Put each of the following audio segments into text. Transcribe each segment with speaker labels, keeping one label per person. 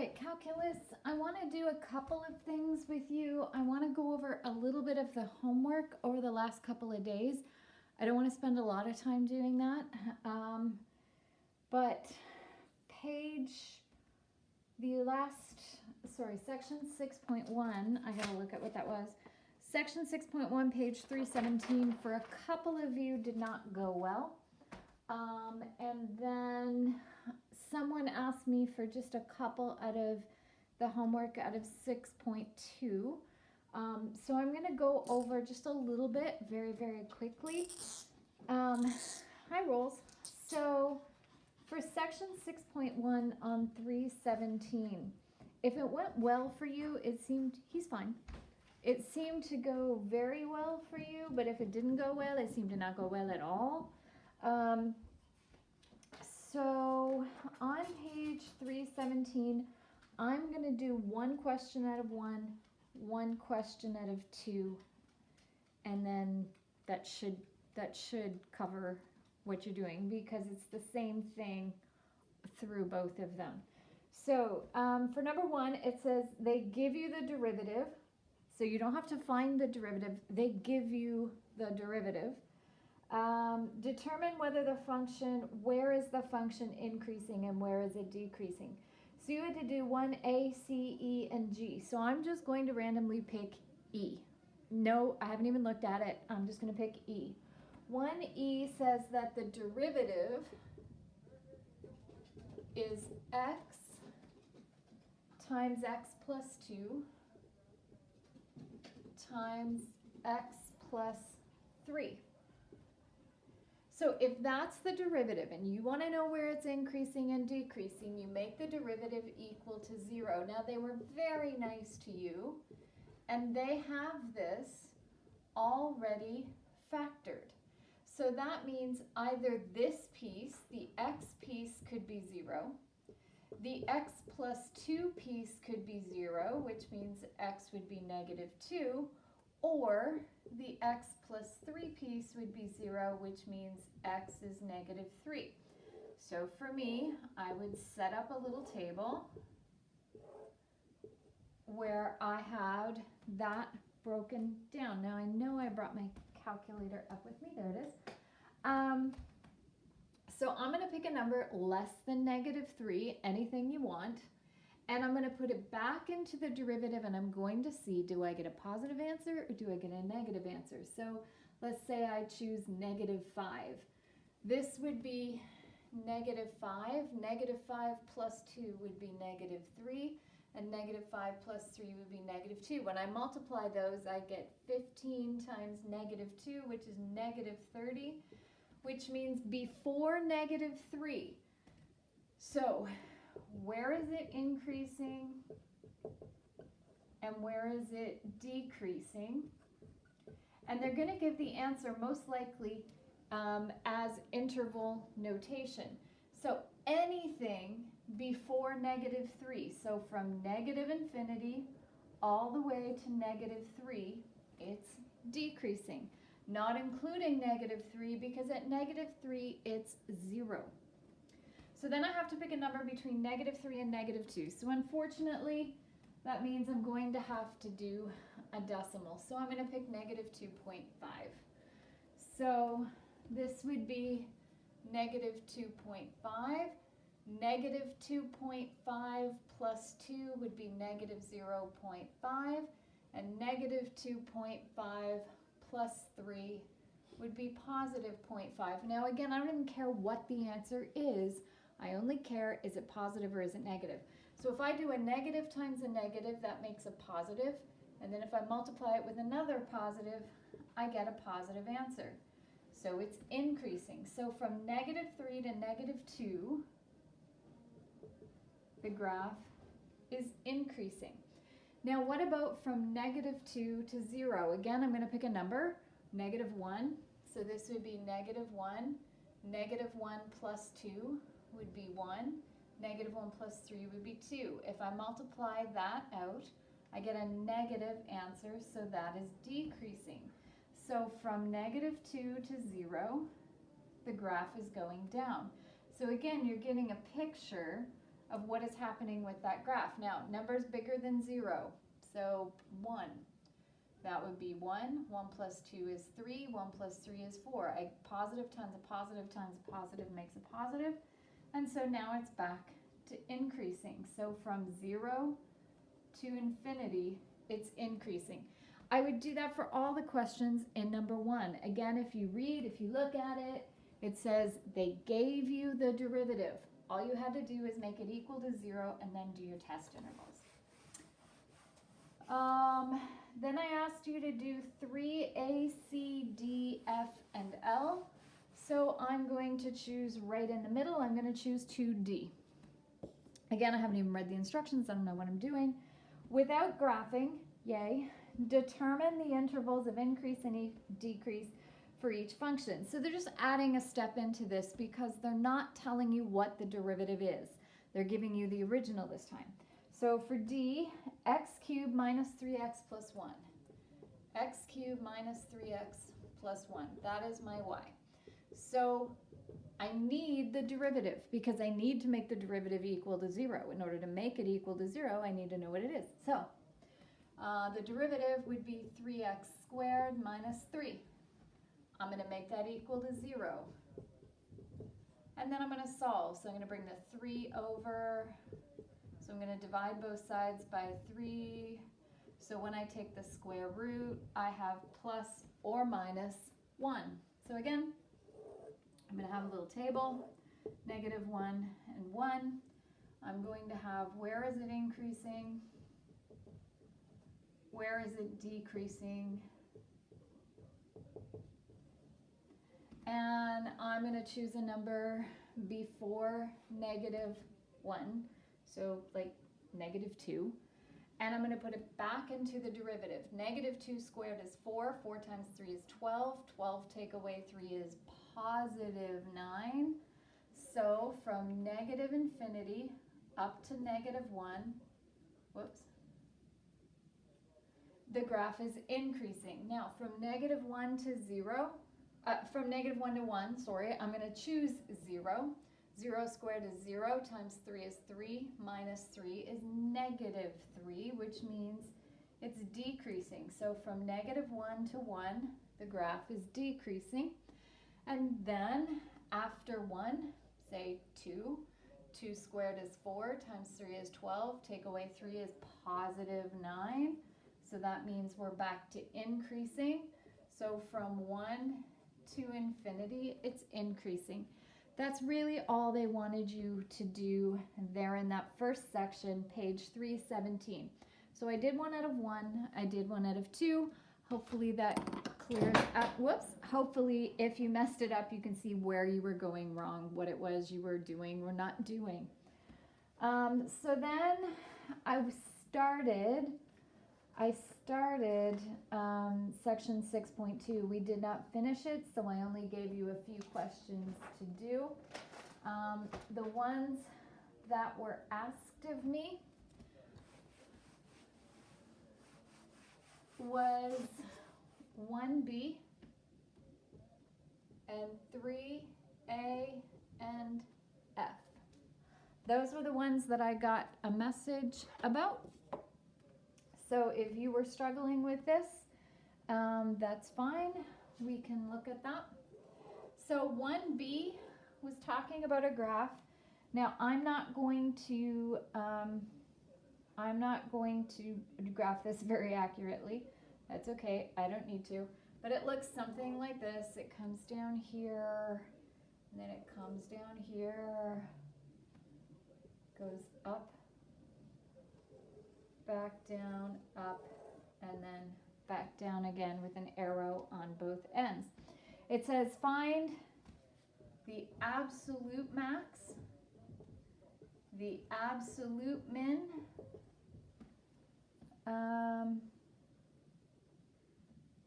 Speaker 1: right, calculus, I want to do a couple of things with you. I want to go over a little bit of the homework over the last couple of days. I don't want to spend a lot of time doing that, but section 6.1, I gotta look at what that was. Section 6.1, page 317, for a couple of you did not go well. And then someone asked me for just a couple out of the homework out of 6.2. So I'm going to go over just a little bit very, very quickly. Hi, Rolls. So for section 6.1 on 317, if it went well for you, he's fine. It seemed to go very well for you, but if it didn't go well, it seemed to not go well at all. So on page 317, I'm going to do one question out of one question out of two, and then that should cover what you're doing because it's the same thing through both of them. So for number one, it says they give you the derivative, so you don't have to find the derivative. They give you the derivative. Determine where is the function increasing and where is it decreasing. So you had to do 1A, C, E, and G. So I'm just going to randomly pick E. No, I haven't even looked at it. I'm just going to pick E. 1E says that the derivative is x times x plus 2 times x plus 3. So if that's the derivative and you want to know where it's increasing and decreasing, you make the derivative equal to 0. Now they were very nice to you and they have this already factored. So that means either this piece, the x piece, could be 0. The x plus 2 piece could be 0, which means x would be negative 2. Or the x plus 3 piece would be 0, which means x is negative 3. So for me, I would set up a little table where I had that broken down. Now I know I brought my calculator up with me. There it is. So I'm going to pick a number less than negative 3, anything you want. And I'm going to put it back into the derivative and I'm going to see, do I get a positive answer or do I get a negative answer? So let's say I choose negative 5. This would be negative 5. Negative 5 plus 2 would be negative 3. And negative 5 plus 3 would be negative 2. When I multiply those, I get 15 times negative 2, which is negative 30, which means before negative 3. So where is it increasing and where is it decreasing? And they're going to give the answer most likely as interval notation. So anything before negative 3, so from negative infinity all the way to negative 3, it's decreasing. Not including negative 3 because at negative 3 it's 0. So then I have to pick a number between negative 3 and negative 2. So unfortunately, that means I'm going to have to do a decimal. So I'm going to pick negative 2.5. So this would be negative 2.5. Negative 2.5 plus 2 would be negative 0.5. And negative 2.5 plus 3 would be positive 0.5. Now again, I don't even care what the answer is. I only care, is it positive or is it negative? So if I do a negative times a negative, that makes a positive. And then if I multiply it with another positive, I get a positive answer. So it's increasing. So from negative 3 to negative 2, the graph is increasing. Now what about from negative 2 to 0? Again, I'm going to pick a number, negative 1. So this would be negative 1. Negative 1 plus 2 would be 1. Negative 1 plus 3 would be 2. If I multiply that out, I get a negative answer, so that is decreasing. So from negative 2 to 0, the graph is going down. So again, you're getting a picture of what is happening with that graph. Now, numbers bigger than 0, so 1. That would be 1. 1 plus 2 is 3. 1 plus 3 is 4. A positive times a positive times a positive makes a positive. And so now it's back to increasing. So from 0 to infinity, it's increasing. I would do that for all the questions in number 1. Again, if you read, if you look at it, it says they gave you the derivative. All you had to do is make it equal to 0 and then do your test intervals. Then I asked you to do 3A, C, D, F, and L. So I'm going to choose right in the middle. I'm going to choose 2D. Again, I haven't even read the instructions. I don't know what I'm doing. Without graphing, yay, determine the intervals of increase and decrease for each function. So they're just adding a step into this because they're not telling you what the derivative is. They're giving you the original this time. So for D, x cubed minus 3x plus 1. X cubed minus 3x plus 1. That is my y. So I need the derivative because I need to make the derivative equal to 0. In order to make it equal to 0, I need to know what it is. So the derivative would be 3x squared minus 3. I'm going to make that equal to 0. And then I'm going to solve. So I'm going to bring the 3 over. So I'm going to divide both sides by 3. So when I take the square root, I have plus or minus 1. So again, I'm going to have a little table, negative 1 and 1. I'm going to have, where is it increasing? Where is it decreasing? And I'm going to choose a number before negative 1. So like negative 2. And I'm going to put it back into the derivative. Negative 2 squared is 4. 4 times 3 is 12. 12 take away 3 is positive 9. So from negative infinity up to negative 1, the graph is increasing. Now from negative 1 to 0, from negative 1 to 1, I'm going to choose 0. 0 squared is 0 times 3 is 3 minus 3 is negative 3, which means it's decreasing. So from negative 1 to 1, the graph is decreasing. And then after 1, say 2. 2 squared is 4 times 3 is 12. Take away 3 is positive 9. So that means we're back to increasing. So from 1 to infinity, it's increasing. That's really all they wanted you to do there in that first section, page 317. So I did 1 out of 1, I did 1 out of 2. Hopefully that clears up. Hopefully if you messed it up, you can see where you were going wrong, what it was you were doing or not doing. So then I started section 6.2. We did not finish it, so I only gave you a few questions to do. The ones that were asked of me was 1B and 3A and F. Those were the ones that I got a message about. So if you were struggling with this, that's fine. We can look at that. So 1B was talking about a graph. Now I'm not going to graph this very accurately. That's okay. I don't need to. But it looks something like this. It comes down here, and then it comes down here, goes up, back down, up, and then back down again with an arrow on both ends. It says find the absolute max, the absolute min,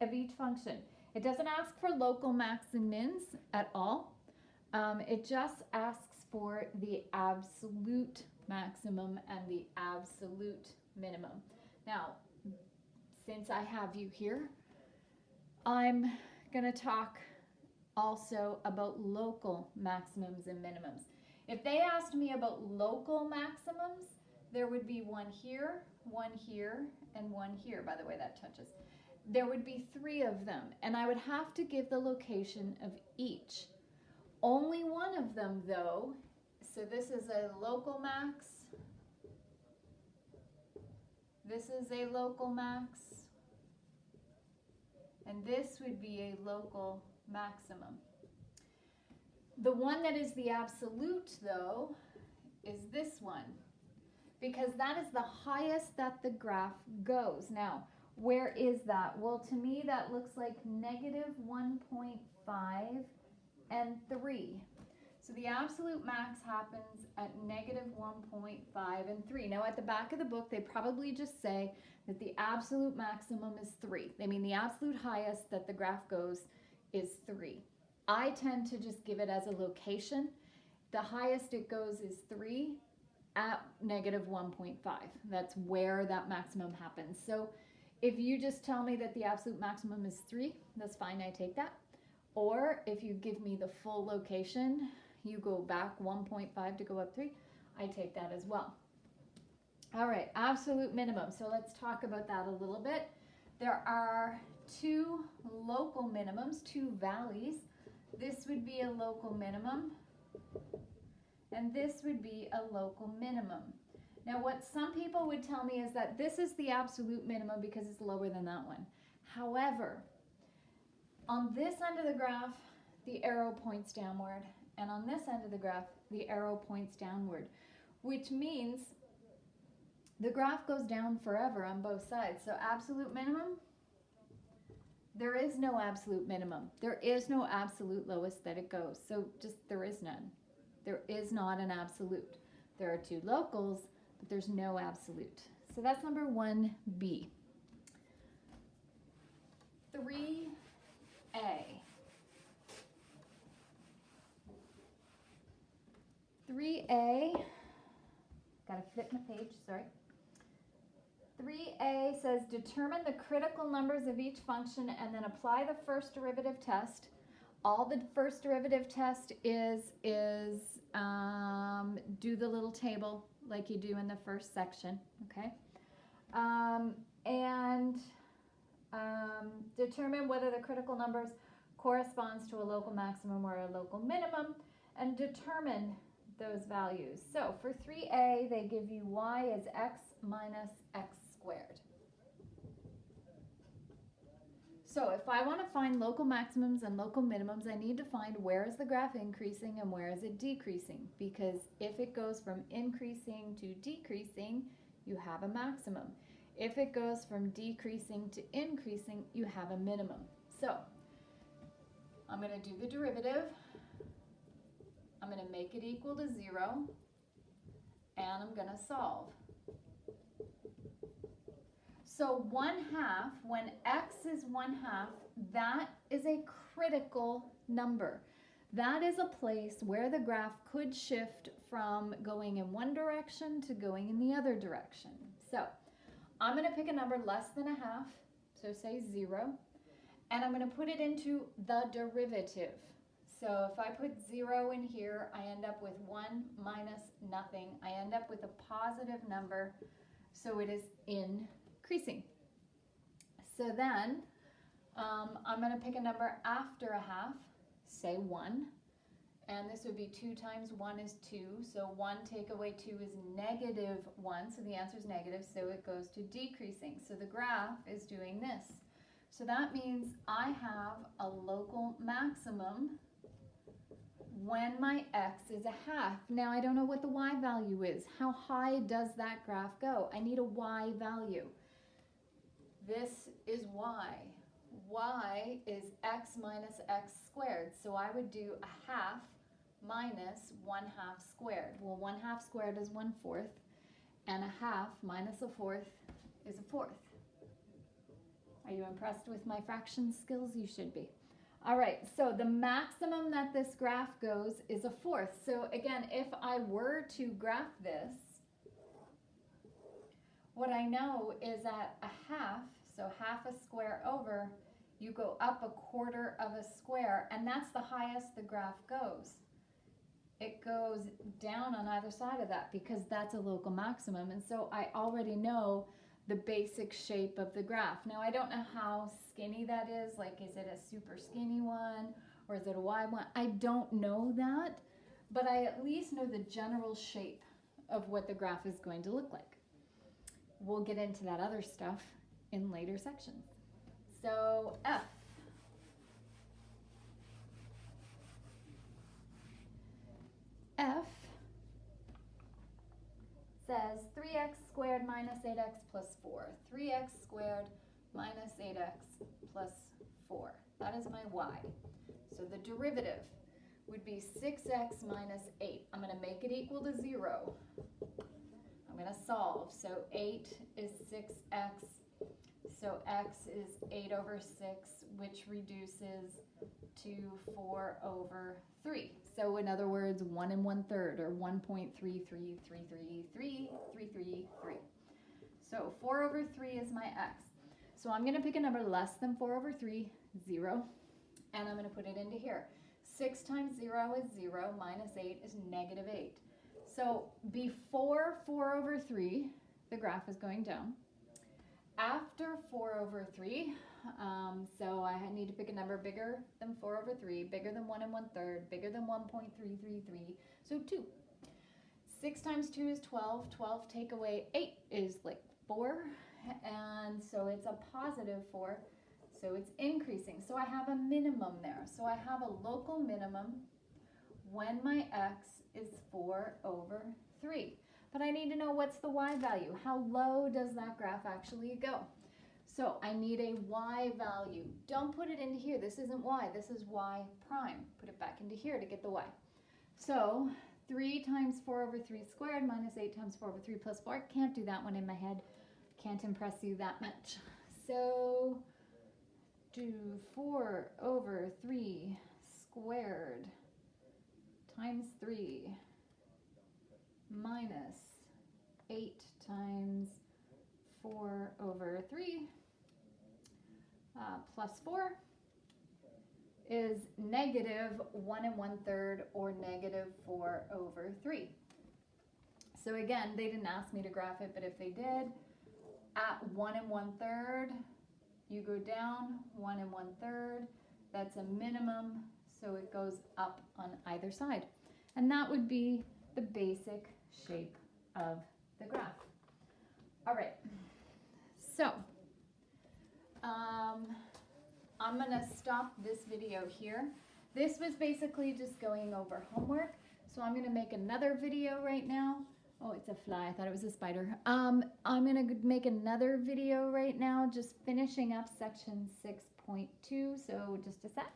Speaker 1: of each function. It doesn't ask for local max and mins at all. It just asks for the absolute maximum and the absolute minimum. Now, since I have you here, I'm going to talk also about local maximums and minimums. If they asked me about local maximums, there would be one here, and one here. By the way, that touches. There would be 3 of them, and I would have to give the location of each. Only one of them, though, so this is a local max. This is a local max. And this would be a local maximum. The one that is the absolute, though, is this one, because that is the highest that the graph goes. Now, where is that? Well, to me, that looks like negative 1.5 and 3. So the absolute max happens at negative 1.5 and 3. Now, at the back of the book, they probably just say that the absolute maximum is 3. They mean the absolute highest that the graph goes is 3. I tend to just give it as a location. The highest it goes is 3 at negative 1.5. That's where that maximum happens. So if you just tell me that the absolute maximum is 3, that's fine, I take that. Or if you give me the full location, you go back 1.5 to go up 3, I take that as well. All right, absolute minimum. So let's talk about that a little bit. There are 2 local minimums, 2 valleys. This would be a local minimum, and this would be a local minimum. Now, what some people would tell me is that this is the absolute minimum because it's lower than that one. However, on this end of the graph, the arrow points downward, and on this end of the graph, the arrow points downward, which means the graph goes down forever on both sides. So absolute minimum, there is no absolute minimum. There is no absolute lowest that it goes. So just there is none. There is not an absolute. There are 2 locals, but there's no absolute. So that's number 1B. 3A. 3A, gotta flip my page, sorry. 3A says determine the critical numbers of each function and then apply the first derivative test. All the first derivative test is do the little table like you do in the first section, okay? Determine whether the critical numbers corresponds to a local maximum or a local minimum, and determine those values. So for 3A, they give you y as x minus x squared. So if I want to find local maximums and local minimums, I need to find where is the graph increasing and where is it decreasing, because if it goes from increasing to decreasing, you have a maximum. If it goes from decreasing to increasing, you have a minimum. So I'm going to do the derivative. I'm going to make it equal to 0, and I'm going to solve. So 1/2, when x is 1/2, that is a critical number. That is a place where the graph could shift from going in one direction to going in the other direction. So I'm going to pick a number less than 1/2, so say 0, and I'm going to put it into the derivative. So if I put 0 in here, I end up with 1 minus nothing. I end up with a positive number, so it is increasing. So then I'm going to pick a number after 1/2, say 1, and this would be 2 times 1 is 2, so 1 take away 2 is negative 1, so the answer is negative, so it goes to decreasing. So the graph is doing this. So that means I have a local maximum when my x is 1/2. Now I don't know what the y value is. How high does that graph go? I need a y value. This is y. Y is x minus x squared. So I would do 1/2 minus 1/2 squared. Well, 1/2 squared is 1/4, and 1/2 minus 1/4 is 1/4. Are you impressed with my fraction skills? You should be. All right, so the maximum that this graph goes is 1/4. So again, if I were to graph this, what I know is that 1/2, so 1/2 a square over, you go up 1/4 of a square, and that's the highest the graph goes. it goes down on either side of that because that's a local maximum. And so I already know the basic shape of the graph. Now I don't know how skinny that is. Like, is it a super skinny one or is it a wide one? I don't know that, but I at least know the general shape of what the graph is going to look like. We'll get into that other stuff in later sections. So F. F says 3x squared minus 8x plus 4. 3x squared minus 8x plus 4. That is my y. So the derivative would be 6x minus 8. I'm going to make it equal to 0. I'm going to solve. So 8 is 6x. So x is 8 over 6, which reduces to 4 over 3. So in other words, 1 1/3 or 1.333333333. So 4 over 3 is my x. So I'm going to pick a number less than 4 over 3, 0, and I'm going to put it into here. 6 times 0 is 0, minus 8 is negative 8. So before 4 over 3, the graph is going down. After 4 over 3, so I need to pick a number bigger than 4 over 3, bigger than 1 1/3, bigger than 1.333, so 2. 6 times 2 is 12. 12 take away 8 is like 4, and so it's a positive 4, so it's increasing. So I have a minimum there. So I have a local minimum when my x is 4 over 3. But I need to know what's the y value. How low does that graph actually go? So I need a y value. Don't put it into here. This isn't y. This is y prime. Put it back into here to get the y. So 3 times 4 over 3 squared minus 8 times 4 over 3 plus 4. Can't do that one in my head. Can't impress you that much. So do 4 over 3 squared times 3 minus 8 times 4 over 3 plus 4 is negative 1 1/3 or negative 4 over 3. So again, they didn't ask me to graph it, but if they did, at 1 1/3, you go down 1 1/3. That's a minimum, so it goes up on either side. And that would be the basic shape of the graph. All right, so I'm going to stop this video here. This was basically just going over homework, so I'm going to make another video right now. Oh, it's a fly. I thought it was a spider. I'm going to make another video right now, just finishing up section 6.2, so just a sec.